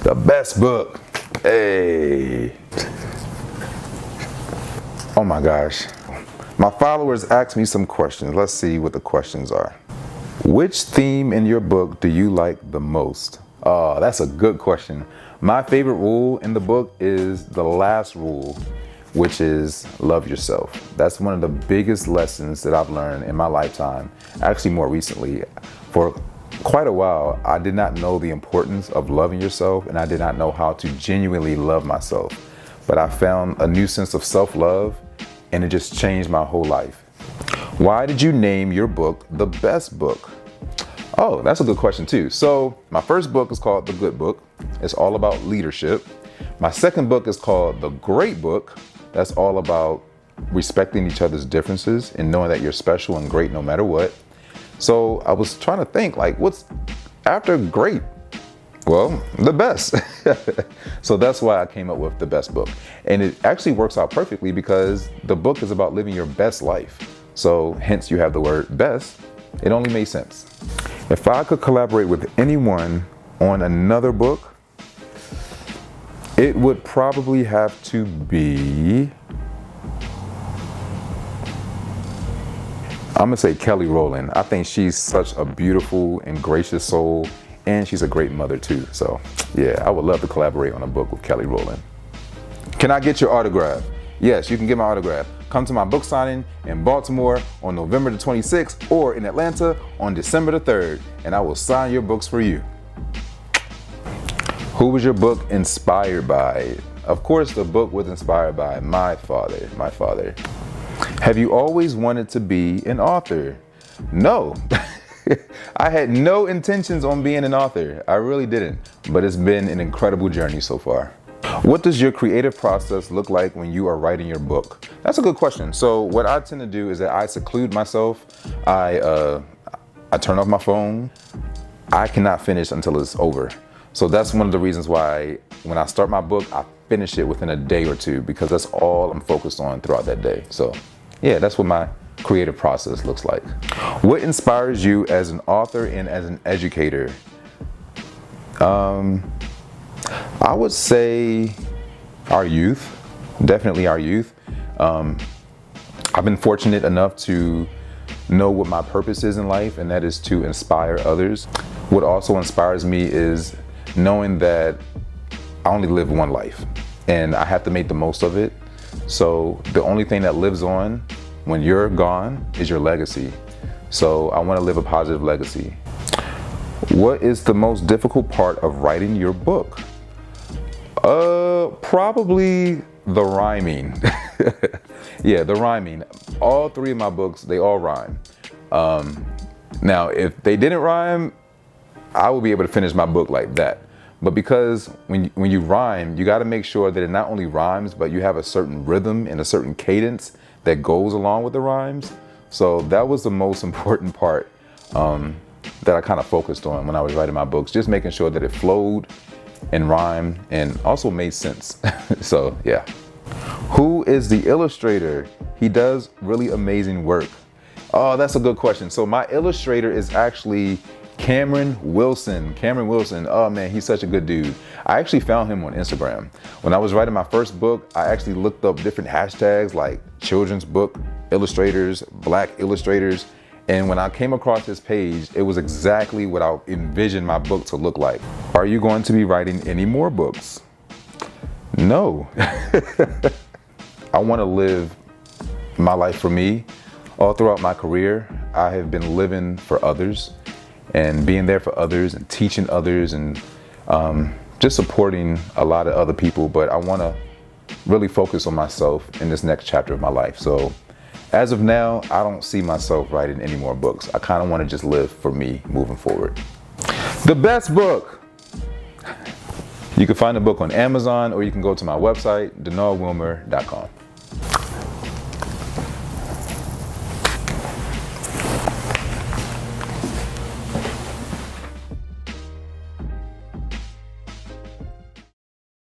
The best book. Hey. Oh my gosh. My followers asked me some questions. Let's see what the questions are. Which theme in your book do you like the most? Oh, that's a good question. My favorite rule in the book is the last rule, which is love yourself. That's one of the biggest lessons that I've learned in my lifetime. Actually, more recently. For quite a while, I did not know the importance of loving yourself, and I did not know how to genuinely love myself. But I found a new sense of self-love, and it just changed my whole life. Why did you name your book The Best Book? Oh, that's a good question too. So my first book is called The Good Book. It's all about leadership. My second book is called The Great Book. That's all about respecting each other's differences and knowing that you're special and great no matter what. So I was trying to think, like, what's after great? Well, the best. So that's why I came up with The Best Book. And it actually works out perfectly because the book is about living your best life. So hence you have the word best. It only made sense. If I could collaborate with anyone on another book, it would probably have to be, I'm gonna say Kelly Rowland. I think she's such a beautiful and gracious soul, and she's a great mother too. So yeah, I would love to collaborate on a book with Kelly Rowland. Can I get your autograph? Yes, you can get my autograph. Come to my book signing in Baltimore on November the 26th or in Atlanta on December the 3rd, and I will sign your books for you. Who was your book inspired by? Of course, the book was inspired by my father. Have you always wanted to be an author? No. I had no intentions on being an author. I really didn't, but it's been an incredible journey so far. What does your creative process look like when you are writing your book? That's a good question. So what I tend to do is that I seclude myself. I turn off my phone. I cannot finish until it's over. So that's one of the reasons why when I start my book, I finish it within a day or two because that's all I'm focused on throughout that day. So yeah, that's what my creative process looks like. What inspires you as an author and as an educator? I would say our youth, definitely our youth. I've been fortunate enough to know what my purpose is in life, and that is to inspire others. What also inspires me is knowing that I only live one life and I have to make the most of it. So the only thing that lives on when you're gone is your legacy. So I want to live a positive legacy. What is the most difficult part of writing your book? Probably the rhyming. Yeah, the rhyming. All three of my books, they all rhyme. Now, if they didn't rhyme, I would be able to finish my book like that. But because when you rhyme, you got to make sure that it not only rhymes, but you have a certain rhythm and a certain cadence that goes along with the rhymes. So that was the most important part that I kind of focused on when I was writing my books, just making sure that it flowed and rhymed and also made sense. So yeah. Who is the illustrator? He does really amazing work. Oh, that's a good question. So my illustrator is actually Cameron Wilson. Cameron Wilson, oh man, he's such a good dude. I actually found him on Instagram. When I was writing my first book, I actually looked up different hashtags like children's book illustrators, black illustrators. And when I came across his page, it was exactly what I envisioned my book to look like. Are you going to be writing any more books? No. I want to live my life for me. All throughout my career, I have been living for others and being there for others and teaching others and just supporting a lot of other people. But I want to really focus on myself in this next chapter of my life. So as of now, I don't see myself writing any more books. I kind of want to just live for me moving forward. The Best Book. You can find the book on Amazon or you can go to my website, denardwilmer.com.